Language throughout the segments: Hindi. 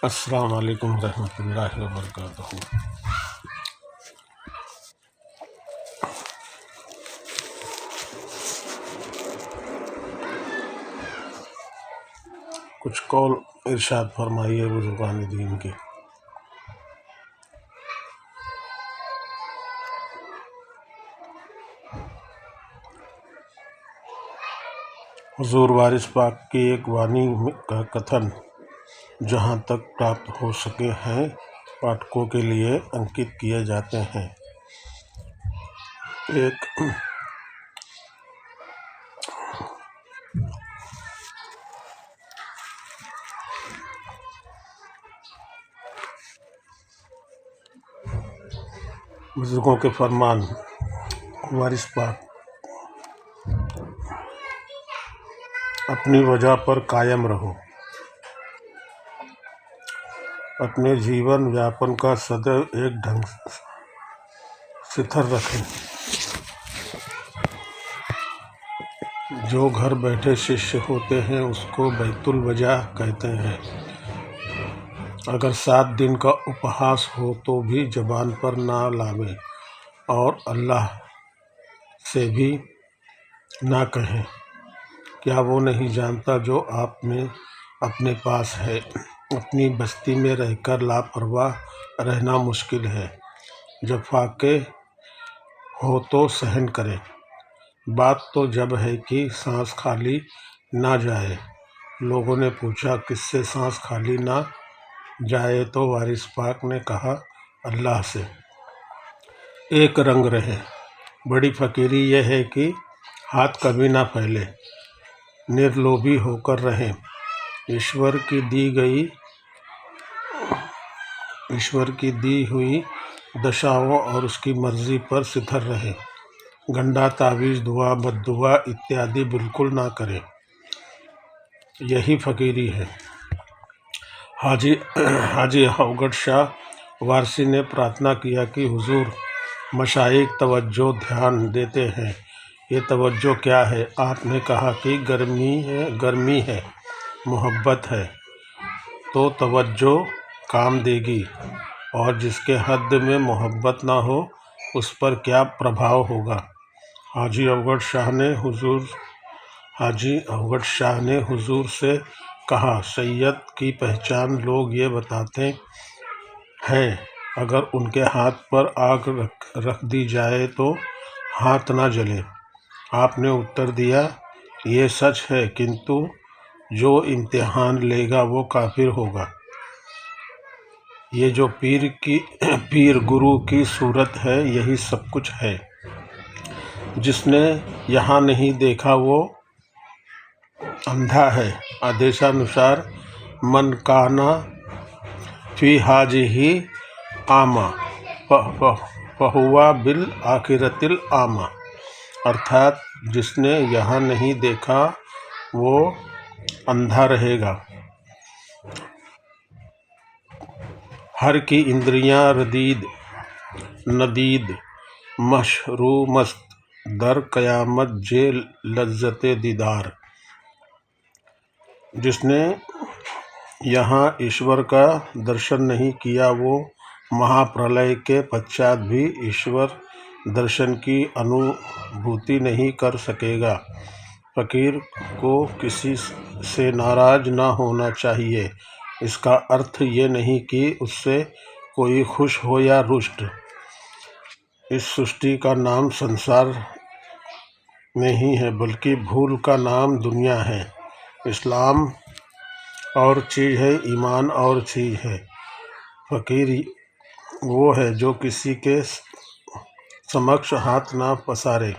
अस्सलाम वालेकुम रहमतुल्लाहि व बरकातहू। कुछ कौल इरशाद फरमाइए बुजुर्गान दीन के। हुजूर वारिस पाक की एक वाणी का कथन जहाँ तक प्राप्त हो सके हैं पाठकों के लिए अंकित किए जाते हैं। एक बुजुर्गों के फरमान, वारिस पाक अपनी वजह पर कायम रहो, अपने जीवन व्यापन का सदैव एक ढंग स्थिर रखें। जो घर बैठे शिष्य होते हैं उसको बैतुल वजह कहते हैं। अगर 7 दिन का उपहास हो तो भी ज़बान पर ना लावें और अल्लाह से भी ना कहें, क्या वो नहीं जानता जो आप में अपने पास है। अपनी बस्ती में रहकर लापरवाह रहना मुश्किल है। जब फाके हो तो सहन करें। बात तो जब है कि सांस खाली ना जाए। लोगों ने पूछा, किससे सांस खाली ना जाए? तो वारिस पाक ने कहा, अल्लाह से। एक रंग रहे। बड़ी फकीरी यह है कि हाथ कभी ना फैले, निर्लोभी होकर रहें। ईश्वर की दी हुई दशाओं और उसकी मर्जी पर स्थिर रहें। गंडा, तावीज़, दुआ, बद्दुआ इत्यादि बिल्कुल ना करें। यही फकीरी है। हाजी अवगढ़ शाह वारसी ने प्रार्थना किया कि हुजूर, मशाइख तवज्जो ध्यान देते हैं, ये तवज्जो क्या है? आपने कहा कि गर्मी है, मोहब्बत है, तो तवज्जो काम देगी, और जिसके हद में मोहब्बत ना हो उस पर क्या प्रभाव होगा? हाजी अवगढ़ शाह ने हुजूर से कहा, सैयद की पहचान लोग ये बताते हैं, अगर उनके हाथ पर आग रख दी जाए तो हाथ ना जले। आपने उत्तर दिया, ये सच है, किंतु जो इम्तिहान लेगा वो काफिर होगा। ये जो पीर गुरु की सूरत है, यही सब कुछ है। जिसने यहाँ नहीं देखा वो अंधा है। आदेशानुसार मन काना फी हाजिही आमा फहुआ बिल आखिरतिल आमा, अर्थात जिसने यहाँ नहीं देखा वो अंधा रहेगा। हर की इंद्रियां रदीद नदीद मशरूमस्त, दर क़यामत जे लज्जते दीदार। जिसने यहाँ ईश्वर का दर्शन नहीं किया वो महाप्रलय के पश्चात भी ईश्वर दर्शन की अनुभूति नहीं कर सकेगा। फकीर को किसी से नाराज ना होना चाहिए। इसका अर्थ ये नहीं कि उससे कोई खुश हो या रुष्ट। इस सृष्टि का नाम संसार नहीं है, बल्कि भूल का नाम दुनिया है। इस्लाम और चीज़ है, ईमान और चीज़ है। फकीर वो है जो किसी के समक्ष हाथ ना पसारे।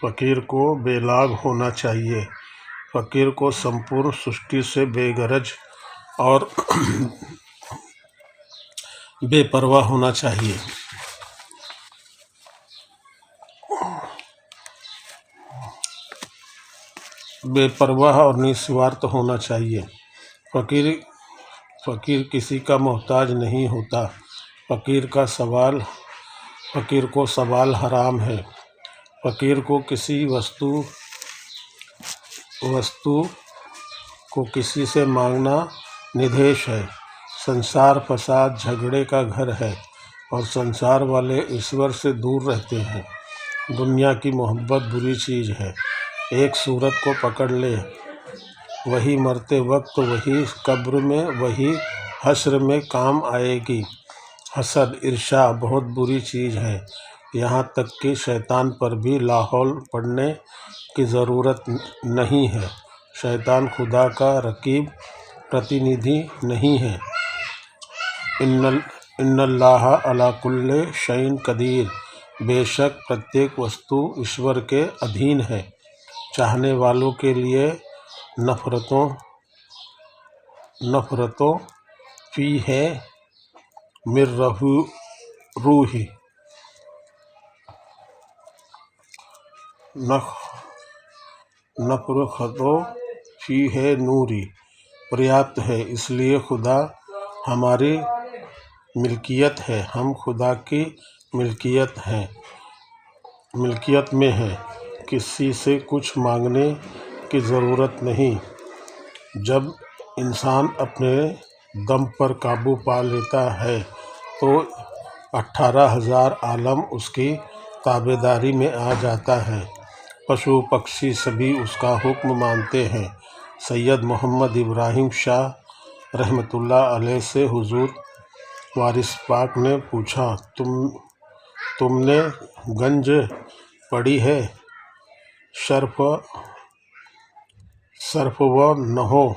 फकीर को बेलाग होना चाहिए। फकीर को संपूर्ण सृष्टि से बेगरज और बेपरवाह होना चाहिए। बेपरवाह और निस्वार्थ होना चाहिए। फकीर किसी का मोहताज नहीं होता। फकीर को सवाल हराम है। फकीर को किसी वस्तु को किसी से मांगना निषेध है। संसार फसाद झगड़े का घर है और संसार वाले ईश्वर से दूर रहते हैं। दुनिया की मोहब्बत बुरी चीज़ है। एक सूरत को पकड़ ले, वही मरते वक्त, वही कब्र में, वही हश्र में काम आएगी। हसद ईर्ष्या बहुत बुरी चीज़ है। यहाँ तक कि शैतान पर भी लाहौल पढ़ने की ज़रूरत नहीं है। शैतान खुदा का रकीब प्रतिनिधि नहीं है। इन्नल्लाह अला कुल्ले शैइन कदीर, बेशक प्रत्येक वस्तु ईश्वर के अधीन है। चाहने वालों के लिए नफ़रतों फी है मिर रूही, नफ़रतों फी है नूरी, पर्याप्त है। इसलिए खुदा हमारी मिल्कियत है, हम खुदा की मिल्कियत में हैं। किसी से कुछ मांगने की ज़रूरत नहीं। जब इंसान अपने दम पर काबू पा लेता है तो 18,000 आलम उसकी ताबेदारी में आ जाता है। पशु पक्षी सभी उसका हुक्म मानते हैं। सैयद मोहम्मद इब्राहिम शाह रहमतुल्लाह अलैह से हुजूर वारिस पाक ने पूछा, तुमने गंज पढ़ी है? सर्फ व नहो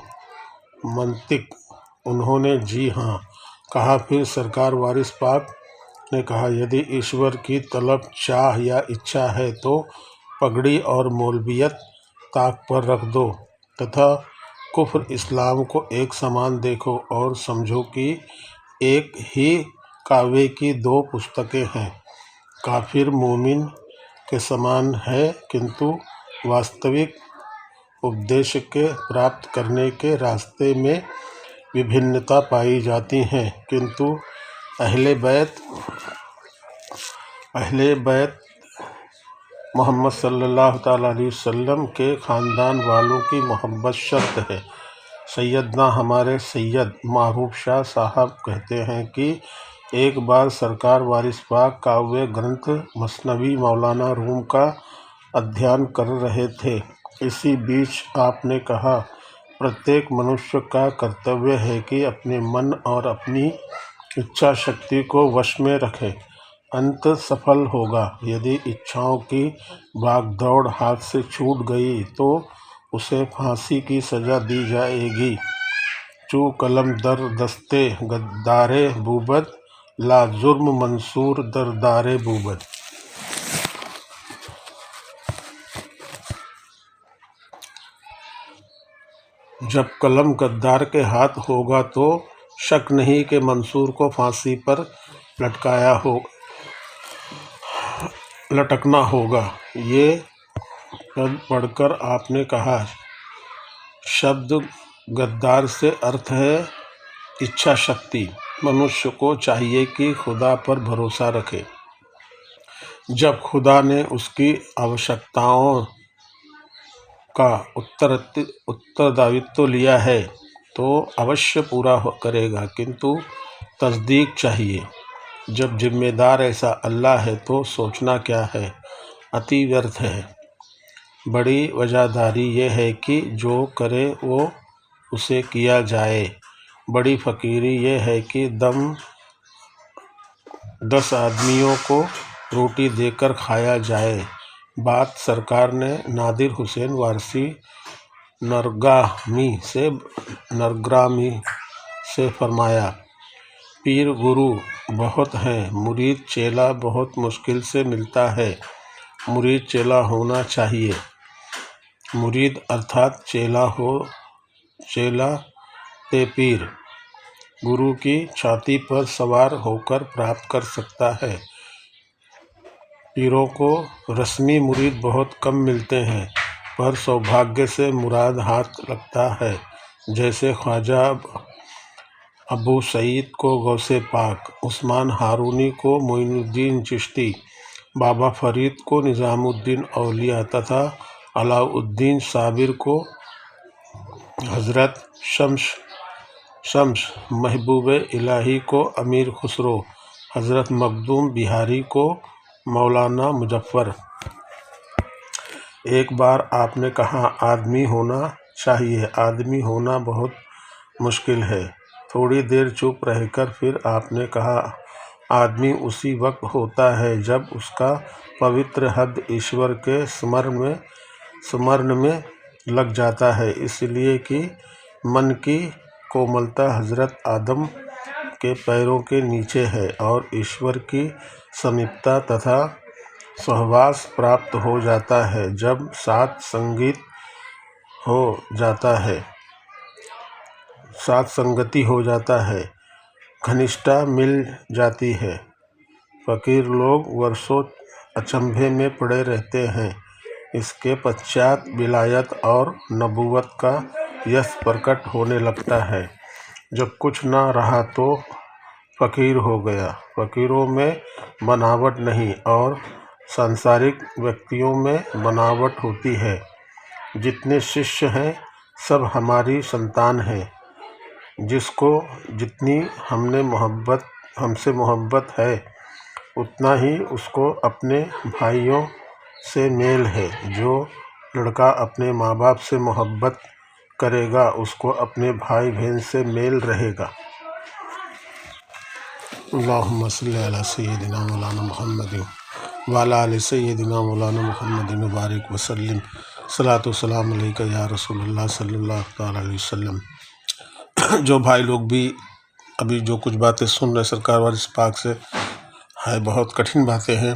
मंतिक? उन्होंने जी हाँ कहा। फिर सरकार वारिस पाक ने कहा, यदि ईश्वर की तलब चाह या इच्छा है तो पगड़ी और मौलवियत ताक पर रख दो तथा कुफ्र इस्लाम को एक समान देखो और समझो कि एक ही कावे की दो पुस्तकें हैं। काफिर मोमिन के समान है, किंतु वास्तविक उपदेश के प्राप्त करने के रास्ते में विभिन्नता पाई जाती है। किंतु अहले बैत मोहम्मद सल्लल्लाहु ताला अलैहि वसल्लम के ख़ानदान वालों की मोहब्बत शर्त है। सैयदना हमारे सैयद महबूब शाह साहब कहते हैं कि एक बार सरकार वारिस पाक काव्य ग्रंथ मसनवी मौलाना रूम का अध्ययन कर रहे थे। इसी बीच आपने कहा, प्रत्येक मनुष्य का कर्तव्य है कि अपने मन और अपनी इच्छा शक्ति को वश में रखे, अंत सफल होगा। यदि इच्छाओं की भागदौड़ हाथ से छूट गई तो उसे फांसी की सज़ा दी जाएगी। चू कलम दर दस्ते गद्दारे बूबद, ला जुर्म मंसूर दरदारे बूबद। जब कलम गद्दार के हाथ होगा तो शक नहीं कि मंसूर को फांसी पर लटकना होगा। ये पद पढ़कर आपने कहा, शब्द गद्दार से अर्थ है इच्छा शक्ति। मनुष्य को चाहिए कि खुदा पर भरोसा रखे। जब खुदा ने उसकी आवश्यकताओं का उत्तरदायित्व लिया है तो अवश्य पूरा करेगा, किंतु तस्दीक चाहिए। जब जिम्मेदार ऐसा अल्लाह है तो सोचना क्या है, अति व्यर्थ है। बड़ी वजहदारी ये है कि जो करे वो उसे किया जाए। बड़ी फ़कीरी ये है कि 10 आदमियों को रोटी देकर खाया जाए। बात सरकार ने नादिर हुसैन वारसी नरग्रामी से फरमाया। पीर गुरु बहुत हैं, मुरीद चेला बहुत मुश्किल से मिलता है। मुरीद चेला होना चाहिए। मुरीद अर्थात चेला ते पीर गुरु की छाती पर सवार होकर प्राप्त कर सकता है। पीरों को रस्मी मुरीद बहुत कम मिलते हैं, पर सौभाग्य से मुराद हाथ लगता है। जैसे ख्वाजा अबू सईद को गौसे पाक, उस्मान हारूनी को मोइनुद्दीन चिश्ती, बाबा फरीद को निज़ामुद्दीन औलिया तथा अलाउद्दीन साबिर को हज़रत शम्स महबूब इलाही को अमीर खुसरो, हज़रत मखदूम बिहारी को मौलाना मुजफ्फर। एक बार आपने कहा आदमी होना चाहिए, आदमी होना बहुत मुश्किल है। थोड़ी देर चुप रहकर फिर आपने कहा आदमी उसी वक्त होता है जब उसका पवित्र हद ईश्वर के स्मरण में लग जाता है, इसलिए कि मन की कोमलता हज़रत आदम के पैरों के नीचे है और ईश्वर की समीपता तथा सहवास प्राप्त हो जाता है जब साथ संगति हो जाता है, घनिष्ठता मिल जाती है। फ़कीर लोग वर्षों अचंभे में पड़े रहते हैं, इसके पश्चात विलायत और नबूवत का यश प्रकट होने लगता है। जब कुछ न रहा तो फ़कीर हो गया। फ़कीरों में बनावट नहीं और सांसारिक व्यक्तियों में बनावट होती है। जितने शिष्य हैं सब हमारी संतान हैं। जिसको जितनी हमसे मोहब्बत है उतना ही उसको अपने भाइयों से मेल है। जो लड़का अपने माँ बाप से मोहब्बत करेगा उसको अपने भाई बहन से मेल रहेगा। अल्लाहुम्मा सल्ली अला सय्यिदिना मौलाना मुहम्मदिन व अला आलि सय्यिदिना मौलाना मुहम्मदिन व बारिक वसल्लिम। सलातु सलाम अलैका या रसूलल्लाह सल्लल्लाहु तआला अलैहि वसल्लम। जो भाई लोग भी अभी जो कुछ बातें सुन रहे सरकार वाली इस पाक से है, बहुत कठिन बातें हैं।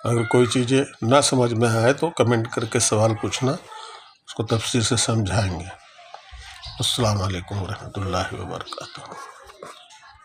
अगर कोई चीज़ें ना समझ में आए तो कमेंट करके सवाल पूछना, उसको तफसील से समझाएंगे। अस्सलाम वालेकुम रहमतुल्लाहि व बरकातुहू।